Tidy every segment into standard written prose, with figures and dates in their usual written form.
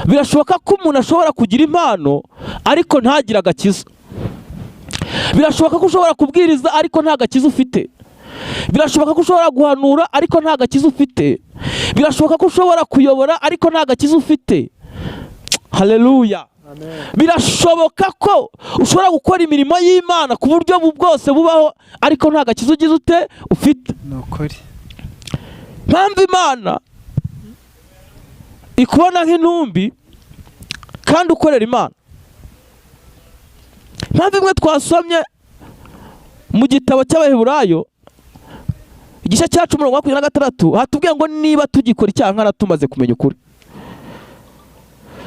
birashoboka ko umuntu ashobora kugira impano ariko ntagire agakiza. Birashoboka ko ushobora kubwiriza ariko nta gakiza ufite. Birashoboka ko ushobora guhanura ariko nta gakiza ufite. Birashoboka ko ushobora kuyobora ariko nta gakiza ufite. Haleluya. Birashoboka ko ushobora gukora imirimo y'Imana ku buryo bwose bubaho ariko nta gakiza ugize ufite. Nukuri. Mpamvu Imana ikubona nk'intumbi kandi ukorera Imana. Mpamvu imwe twasomye mu gitabo cy'Abaheburayo igice cya 10:26 hatubwiye ngo niba tugikora icyaha nkana tumaze kumenya ukuri,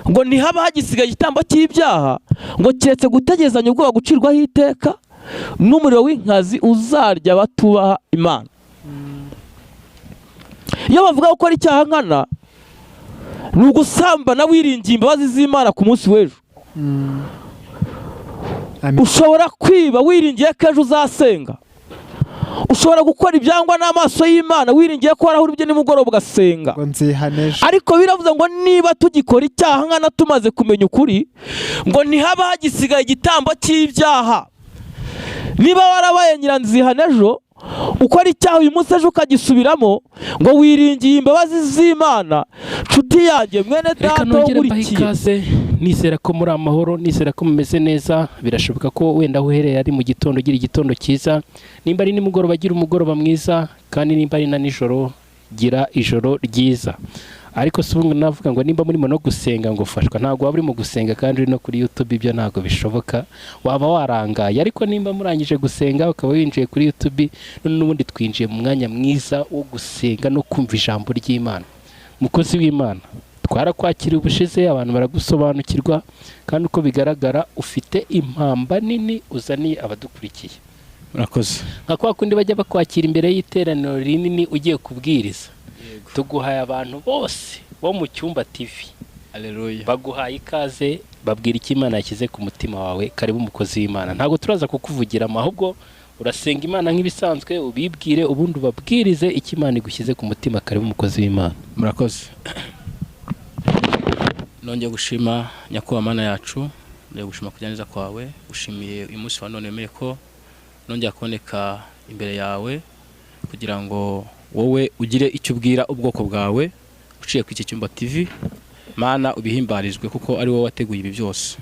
ngo ntihaba hagisigaye igitambo cy'ibyaha, ngo keretse gutegezanya ubwoba gucirwaho iteka n'umuriro w'inkazi uzarya abatubaha Imana. Iyo bavuga gukora icyaha nkana ni ugusambana wiringiye imbabazi z'Imana ku munsi w'ejo. Ushobora kwiba wiringiye ko ejo uzasenga. Ushobora gukora ibyangwa n'amaso y'Imana wiringiye ko warahura ibyo nimugoroba ugasenga. Ariko biravuze ngo niba tugikora icyaha nkana tumaze kumenya ukuri, ngo ntihaba hagisigaye igitambo cy'ibyaha. Niba warabaye nyiranzihana ejo ukora icyaha uyu munsi ejo ukagisubiramo, ngo wiringiye imbabazi z'Imana, nshuti yanjye mwene data ukurikiye, nizera ko muri amahoro, nizera ko mumeze neza. Birashoboka ko wenda uhereye ari mu gitondo gira igitondo cyiza, nimba ari nimugoroba gira umugoroba mwiza, kandi nimba ari na nijoro gira ijoro ryiza. Ariko subungu navuga ngo nimba muri no gusenga ngo ufashwa, ntago waba uri mu gusenga kandi uri no kuri YouTube, ibyo ntago bishoboka, waba warangaye. Ariko nimba murangije gusenga ukaba winjiye kuri YouTube, none n'ubundi twinjiye mu mwanya mwiza wo gusenga no kumva ijambo ry'Imana. Mukozi w'Imana, twarakwakiriye ubushize, abantu baragusobanukirwa, kandi uko bigaragara ufite impamba nini uzaniye abadukurikiye. Murakoze. Nka kwa kundi bajya bakwakira imbere y'iteraniro rinini ugiye kubwiriza, tuguhaye abantu bose bo mu Cyumba TV. Haleluya. Baguhaye ikaze, babwira icyo Imana yashyize ku mutima wawe. Karibu mukozi w'Imana. Ntago turaza kukuvugira, ahubwo urasenga Imana nk'ibisanzwe, ubibwire ubundi ubabwirize icyo Imana igushyize ku mutima. Karibu mukozi w'Imana. Murakoze. Nongeye gushima nyakubahwa Mana yacu, nongeye gushima kujyaneza kwawe, gushimiye uyu munsi wa none emeye ko nongeye kuboneka imbere yawe kugira ngo wowe ugire icyo ubwira ubwoko bwawe uciye ku iki Cyumba TV. Mana ubihimbarizwe kuko ari wowe wateguye ibi byose.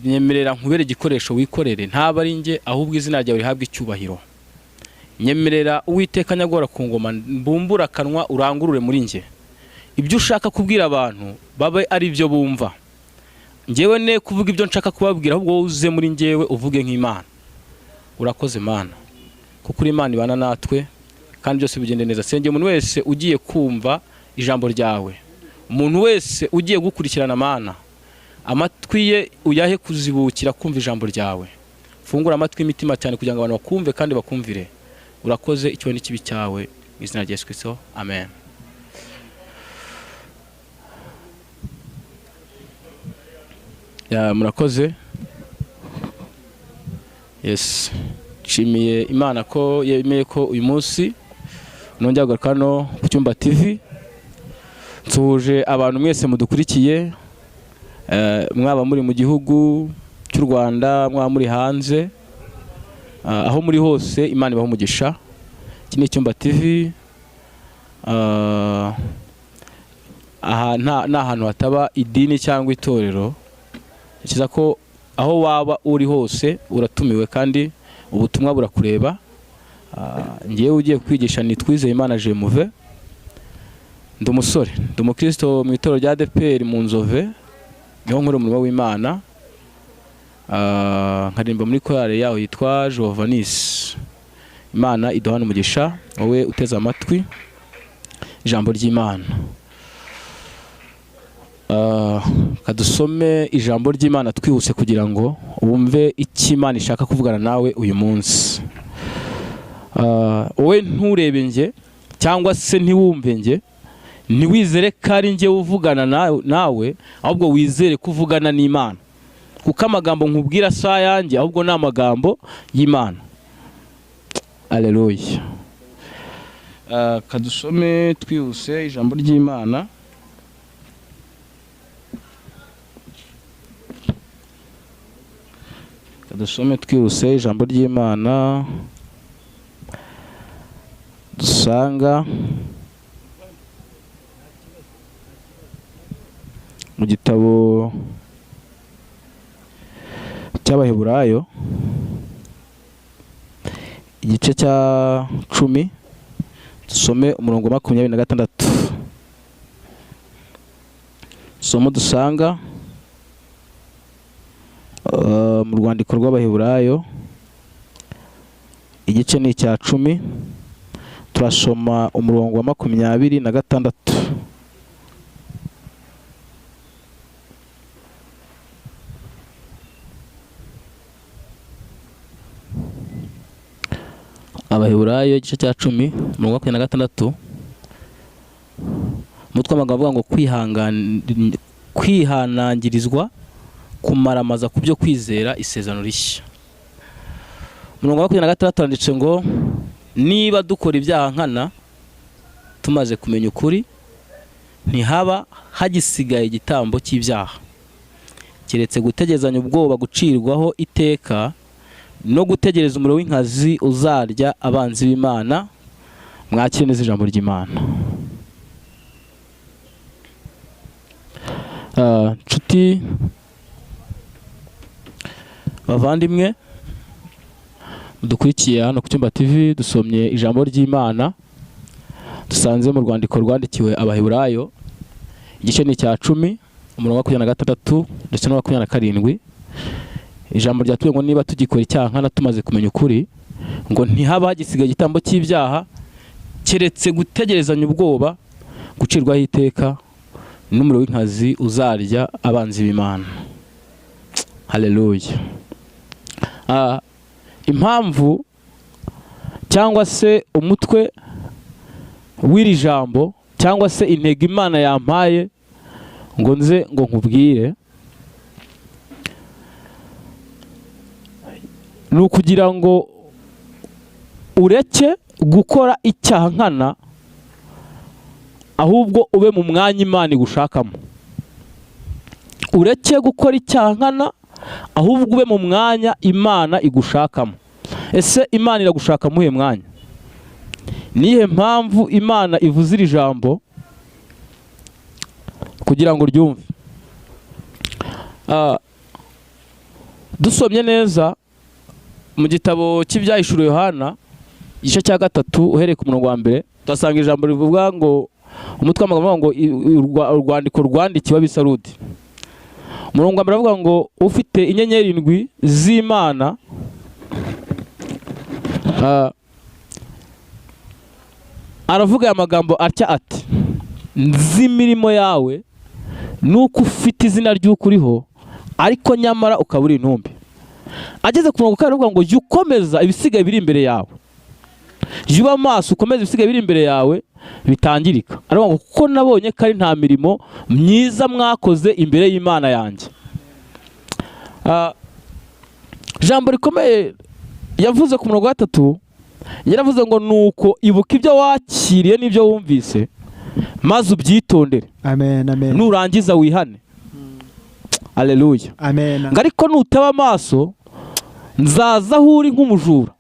Nyemerera nkubere igikoresho wikorere, ntaba ari nge ahubwo izina ryawe rihabwe icyubahiro. Nyemerera Uwiteka nyagora ku ngoma, mbumbura kanwa urangurure muri nge. Ibyo ushaka kubwira abantu babe ari byo bumva. Ngewe ne kuvuga ibyo nshaka kubabwira, ahubwo wowe uze muri ngewe uvuge nk'Imana. Urakoze Mana, kuko uri Imana ibana natwe kandi byose bigende neza. Senge umuntu wese ugiye kumva ijambo ryawe, umuntu wese ugiye gukurikirana Mana, amatwi ye uyahe kuzibukira kumva ijambo ryawe. Fungura amatwi imitima cyane kugira ngo abantu bakumve kandi bakumvire. Urakoze, icyo ni kibi cyawe mu izina rya Yesu Kristo. Amen. Murakoze. Yes. Nshimiye Imana ko yemeye ko uyu munsi nongera kugaruka no ku Cyumba TV. Nsuhuje abantu mwese mudukurikiye, mwaba muri mu gihugu cy'u Rwanda, mwaba muri hanze, aho muri hose Imana ibaho umugisha. Iki ni Cyumba TV. Aha nta hantu hataba idini cyangwa itorero. Kiza ko aho waba uri hose uratumiwe kandi ubutumwa burakureba. Ngiye ugiye kwigisha nitwizeye Imana Jemuve. Ndi umusore, ndi umukristo mu itorero rya ADPR mu Nzove, niho nkora umurimo w'Imana. Nkarimba muri korale yaho yitwa Jovanis. Imana iduhana umugisha wowe uteze amatwi ijambo ry'Imana. Kadusome ijambo ry'Imana twihuse kugira ngo wumve icyo Imana ishaka kuvugana nawe uyu munsi. Wowe nturebe nge cyangwa se ntiwumve nge, ntiwizere ko ari nge uvugana nawe, ahubwo wizere kuvugana n'Imana, kuko amagambo nkubwira si ayanjye ahubwo ni amagambo y'Imana. Haleluya. Kadusome twihuse ijambo ry'Imana dusome twihuse ijambo ry'Imana dusanga mu gitabo cy'Abaheburayo igice cya 10 dusome umurongo wa 26. Somo dusanga mu rwandiko rw'Abaheburayo igice ni icya 10 turasoma umurongo wa 26. Abaheburayo igice cya 10 umurongo wa 26, umutwe w'amagambo avuga ngo kwihanangirizwa kumaramaza ku byo kwizera isezerano rishya. Umurongo wa 26 handitse ngo niba dukora ibyaha nkana tumaze kumenya ukuri ntihaba hagisigaye igitambo cy'ibyaha keretse gutegerezanya ubwoba gucirwaho iteka no gutegereza umuriro w'inkazi uzarya abanzi b'Imana. Mwakire neza ijambo ry'Imana. Nshuti bavandimwe dukurikiye hano ku Cyumba TV, dusomye ijambo ry'Imana dusanze mu rwandiko rwandikiwe Abaheburayo igice ni cya 10 umurongo wa 26 ndetse no wa 27. Ijambo ryatubwiye ngo niba tugikora icyaha nkana tumaze kumenya ukuri ngo ntihaba hagisigaye igitambo cy'ibyaha keretse gutegerezanya ubwoba gucirwaho iteka n'umuriro w'inkazi uzarya abanzi b'Imana. Haleluya. Impamvu cyangwa se umutwe w'iri jambo cyangwa se intego Imana yampaye ngo nze ngo nkubwire ni ukugira ngo ureke gukora icyaha nkana ahubwo ube mu mwanya Imana igushakamo. Ureke gukora icyaha nkana ahubwo ube mu mwanya Imana igushakamo. Ese Imana iragushaka muhe mwanya? Nihe mpamvu Imana ivuze iri jambo kugira ngo ryumve? Dusomye neza mu gitabo cy'Ibyahishuriwe Yohana igice cya 3 uhereye ku murongo wa 1 twasanga ijambo rivuga ngo umutwe w'amagambo ngo urwandiko rwandikiwe ab'Isarudi. Umurongo wa 1 avuga ngo ufite inyenyeri 7 z'Imana aravuga aya magambo atya ati nzi imirimo yawe nuko ufite izina ry'ukuriho ariko nyamara ukaba uri intumbi. Ageze ku murongo kandi avuga ngo jya ukomeza ibisigaye biri imbere yawe, jya uba maso ukomeze ibisigaye biri imbere yawe bitangirika. Aravuga ngo kuko nabonye ko ari nta mirimo myiza mwakoze imbere y'Imana yanjye. Jambo rikomeye yavuze ku murongo wa 3 yaravuze ngo nuko ibuka ibyo wakiriye n'ibyo wumvise maze ubyitondere. Amen, amen. Nurangiza wihane. Haleluya. Amen. Ariko nutaba amaso nzaza aho uri nk'umujura,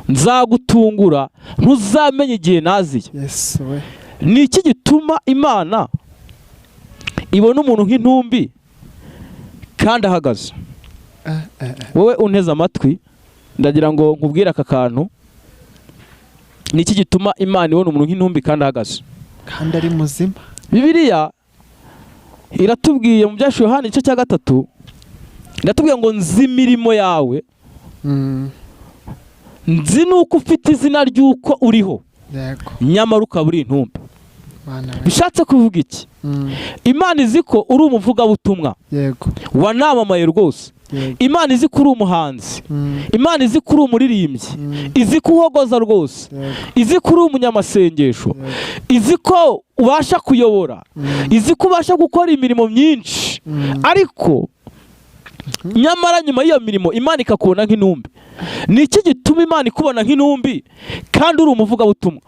nzagutungura ntuzamenye igihe naziye. Yes, we. Ni iki gituma Imana ibona umuntu nk'intumbi kandi ahagaze? Wowe unteze amatwi ndagira ngo nkubwire aka kantu. Ni iki gituma Imana ibona umuntu nk'intumbi kandi ahagaze? Kandi ari muzima. Bibiliya iratubwiye mu Byahishuriwe Yohana igice cya 3 iratubwiye ngo nzi imirimo yawe, nzi nuko ufite izina ry'uko uriho nyamara ukaba uri intumbi. Bishatse kuvuga iki? Imana izi ko uri umuvugabutumwa, wanamamaye rwose. Imana izi ko uri umuhanzi, Imana izi ko uri umuririmbyi, izi ko uhogoza rwose, izi ko uri umunyamasengesho, izi ko ubasha kuyobora, izi ko ubasha gukora imirimo myinshi. Ariko nyamara nyuma y'iyo mirimo Imana ikakubona nk'intumbi. Ni iki gituma Imana ikubona nk'intumbi kandi uri umuvugabutumwa?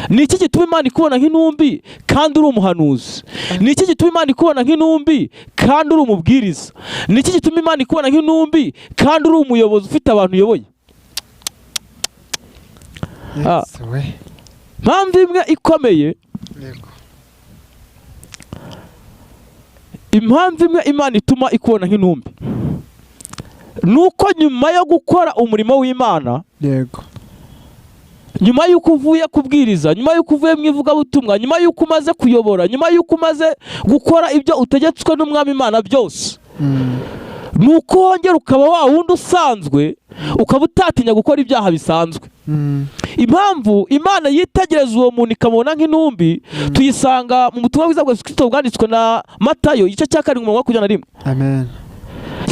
ni iki gituma Imana ikubona nk'intumbi kandi uri umuhanuzi? Ni iki gituma Imana ikubona nk'intumbi kandi uri umubwiriza? Ni iki gituma Imana ikubona nk'intumbi kandi uri umuyobozi ufite abantu uyoboye? Mpamvu imwe ikomeye, impamvu imwe Imana ituma ikubona nk'intumbi, nuko nyuma yo gukora umurimo w'Imana, yego, nyuma y'uko uvuye kubwiriza, nyuma y'uko uvuye mu ivugabutumwa, nyuma y'uko umaze kuyobora, nyuma y'uko umaze gukora ibyo utegetswe n'Umwami Imana byose, nuko wongera ukaba wa wundi usanzwe, ukaba utatinya gukora ibyaha bisanzwe. Impamvu Imana yitegereza uwo muntu ikamubona nk'intumbi tuyisanga mu butumwa bwiza bwa Yesu Kristo bwanditswe na Matayo igice cya 7:21. Amen.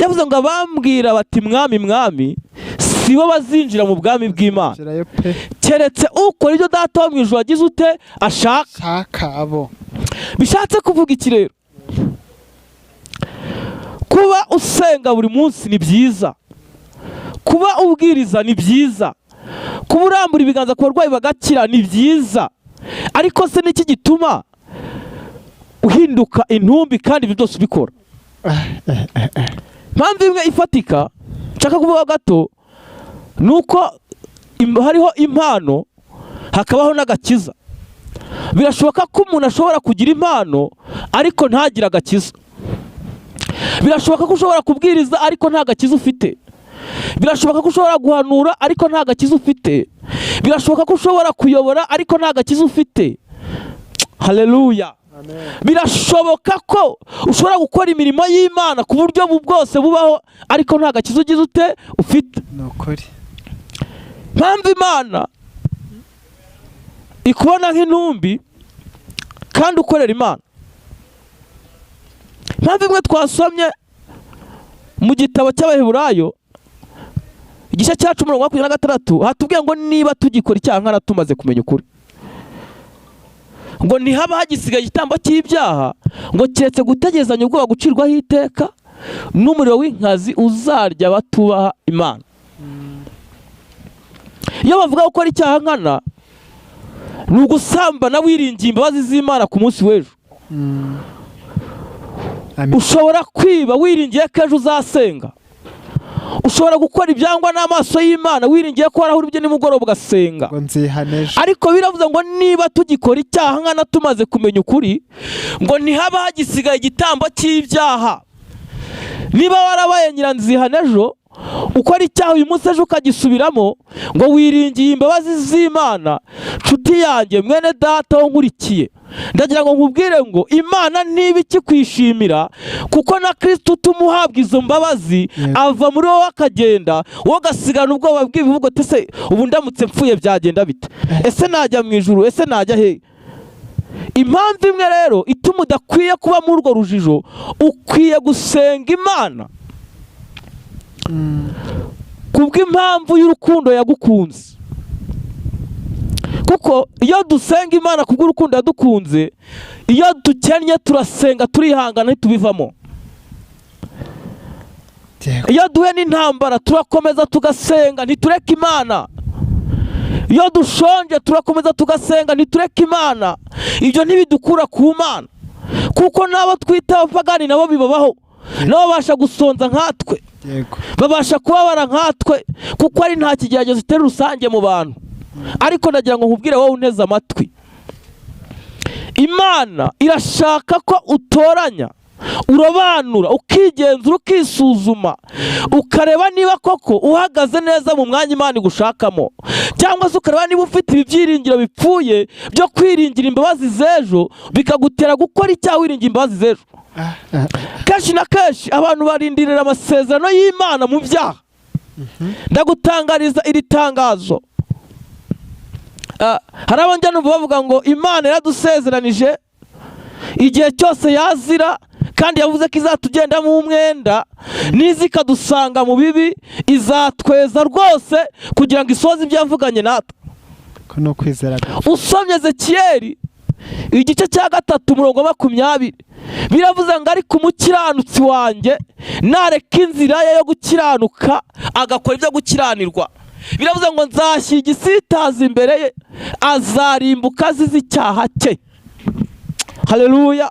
Yavuze ngo abambwira bati mwami mwami sibo bazinjira mu bwami bw'Imana, keretse ukora ibyo Data wo mu ijuru agize ute ashaka abo. Bishatse kuvuga iki rero? Kuba usenga buri munsi ni byiza, kuba ubwiriza ni byiza, kuba urambura ibiganza ku barwayi bagakira ni byiza, ariko se niki gituma uhinduka intumbi kandi ibyo byose ubikora? Mpamvu imwe ifatika nshaka kuvuga gato, nuko hariho impano hakabaho n'agakiza. Birashoboka ko umuntu ashobora kugira impano ariko ntagire agakiza. Birashoboka ko ushobora kubwiriza ariko nta gakiza ufite. Birashoboka ko ushobora guhanura ariko nta gakiza ufite. Birashoboka ko ushobora kuyobora ariko nta gakiza ufite. Haleluya. Birashoboka ko ushobora gukora imirimo y'Imana ku buryo bwose bubaho ariko nta gakiza ugize ute ufite. Nukuri. Mpamvu Imana ikubona nk'intumbi kandi ukorera Imana. Mpamvu imwe twasomye mu gitabo cy'Abaheburayo igice cya 10:26 hatubwiye ngo niba tugikora icyaha nkana tumaze kumenya ukuri, ngo ntihaba hagisigaye igitambo cy'ibyaha, ngo keretse gutegerezanya ubwoba gucirwaho iteka n'umuriro w'inkazi uzarya batubaha Imana. Iyo bavuga gukora icyaha nkana ni ugusambana wiringiye imbabazi z'Imana ku munsi w'ejo. Ushobora kwiba wiringiye ko ejo uzasenga. Ushobora gukora ibyangwa n'amaso y'Imana wiringiye ko warahura ibyo nimugoroba ugasenga. Ariko biravuze ngo niba tugikora icyaha nkana tumaze kumenya ukuri, ngo ntihaba hagisigaye igitambo cy'ibyaha. Niba warabaye nyiranzihana ejo ukora icyaha uyu munsi ejo ukagisubiramo, ngo wiringiye imbabazi z'Imana, nshuti yanjye mwene data wo nkurikiye, ndagira ngo nkubwire ngo Imana niba ikikwishimira kuko na Kristo tumuhabwa izo mbabazi, ava muri wowe akagenda, wowe ugasigana ubwoba bw'ibivugo ati se ubu ndamutse mpfuye byagenda bite? Ese najya mu ijuru? Ese najya he? Impamvu imwe rero ituma udakwiye kuba muri urwo rujijo, ukwiye gusenga Imana kubw'impamvu y'urukundo yagukunze. Kuko iyo dusenga Imana kubw'urukundo yadukunze, iyo dukennye turasenga turihangana ntitubivamo. Iyo duhe n'intambara turakomeza tugasenga ntitureke Imana. Iyo dushonje turakomeza tugasenga ntitureke Imana. Ibyo ntibidukura ku Mana, kuko nabo twita abapagani nabo bibabaho, nabo babasha gusonza nkatwe, babasha kubabara nkatwe, kuko ari nta kigeragezo itera rusange mu bantu. Ariko ndagira ngo nkubwire wowe unteze amatwi, Imana irashaka ko utoranya, urobanura, ukigenzura, ukisuzuma, ukareba niba koko uhagaze neza mu mwanya Imana igushakamo, cyangwa se ukareba niba ufite ibibyiringiro bipfuye byo kwiringira imbabazi z'ejo bikagutera gukora icyaha wiringira imbabazi z'ejo. Kenshi na kenshi abantu barindirira amasezerano y'Imana mu byaha. Ndagutangariza iri tangazo, hari abandi numva bavuga ngo Imana yaradusezeranije igihe cyose yazira, kandi yavuze ko izatugenda mu mwenda, niza ikadusanga mu bibi izatweza rwose kugira ngo isoze ibyo yavuganye natwe. Usomye Ezekiyeli igice cya 3:20 biravuze ngo ariko umukiranutsi wanjye nareka inzira ye yo gukiranuka agakora ibyo gukiranirwa, biravuze ngo nzashyira igisitaza imbere ye, azarimbuka azize icyaha cye. Haleluya.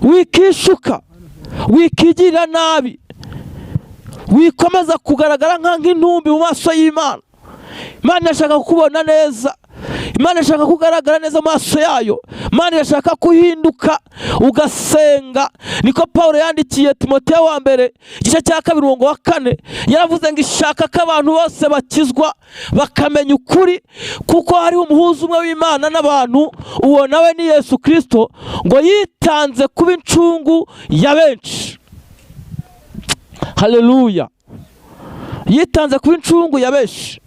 Wikishuka, wikigirira nabi, wikomeza kugaragara nk'intumbi mu maso y'Imana. Imana irashaka kukubona neza, Imana irashaka kugaragara neza mu maso yayo, Imana irashaka kuhinduka ugasenga. Niko Pawulo yandikiye Timoteyo wa mbere igice cya 2:4, yaravuze ngo ishaka ko abantu bose bakizwa bakamenya ukuri, kuko hari umuhuza umwe w'Imana n'abantu, uwo nawe ni Yesu Kristo, ngo yitanze kuba incungu ya benshi. Haleluya. Yitanze kuba incungu ya benshi.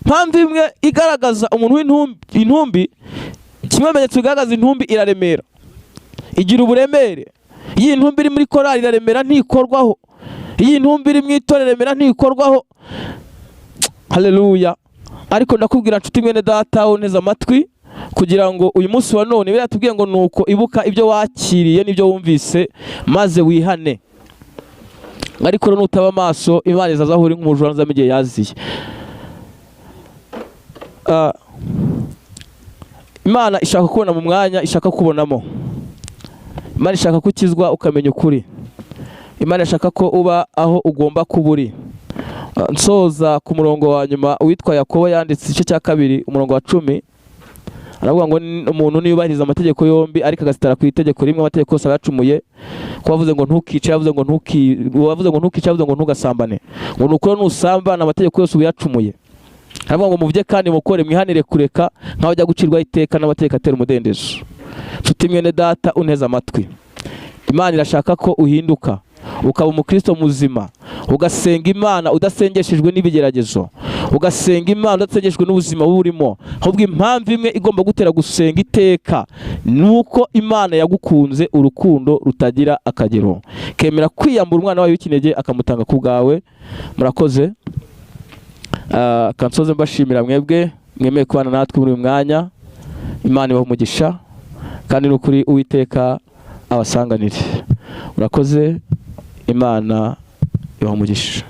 Mpamvu imwe igaragaza umuntu w'intumbi, ikimenyetso kigaragaza intumbi iraremera, igira uburemere. Iyi ntumbi iri muri korali iraremera ntikorwaho, iyi ntumbi iri mu itorero iraremera ntikorwaho. Haleluya. Ariko ndakubwira nshuti mwene data uneze amatwi, kugira ngo uyu munsi wa none biratubwiye ngo nuko ibuka ibyo wakiriye n'ibyo wumvise maze wihane. Ariko nutaba amaso Imana izazahura nk'umujura nzamo igihe yaziye. Imana ishaka kubona mu mwanya ishaka kubonamo. Imana ishaka kukizwa ukamenya ukuri. Imana ishaka ko uba aho ugomba kuba uri. Nsoza ku murongo wa nyuma witwa Yakobo yanditse igice cya 2 umurongo wa 10, aravuga ngo umuntu niyubahiriza amategeko yombi ariko agasitara ku itegeko rimwe, amategeko yose aracumuye. Ko bavuze ngo ntukice, yavuze ngo ntukice, yavuze ngo ntugasambane, ngo nukuri nusambana amategeko yose uyacumuye. Aravuga ngo muvye kandi mukore, mwihanire kureka nkaho ajya gucirwa iteka n'amategeko atera umudendezo. Nshuti mwene data unteze amatwi, Imana irashaka ko uhinduka ukaba umukristo muzima, ugasenga Imana udasengeshejwe n'ibigeragezo, ugasenga Imana udasengeshejwe n'ubuzima burimo. Ahubwo impamvu imwe igomba gutera gusenga iteka nuko Imana yagukunze urukundo rutagira akagero, kemera kwiyambura umwana wayo w'ikinege akamutanga ku bwawe. Murakoze. Kansoze mbashimira mwebwe mwemeye kubana natwe muri uyu mwanya. Imana ibahe umugisha kandi n'ukuri Uwiteka abasanganire. Murakoze. Imana ibahe umugisha.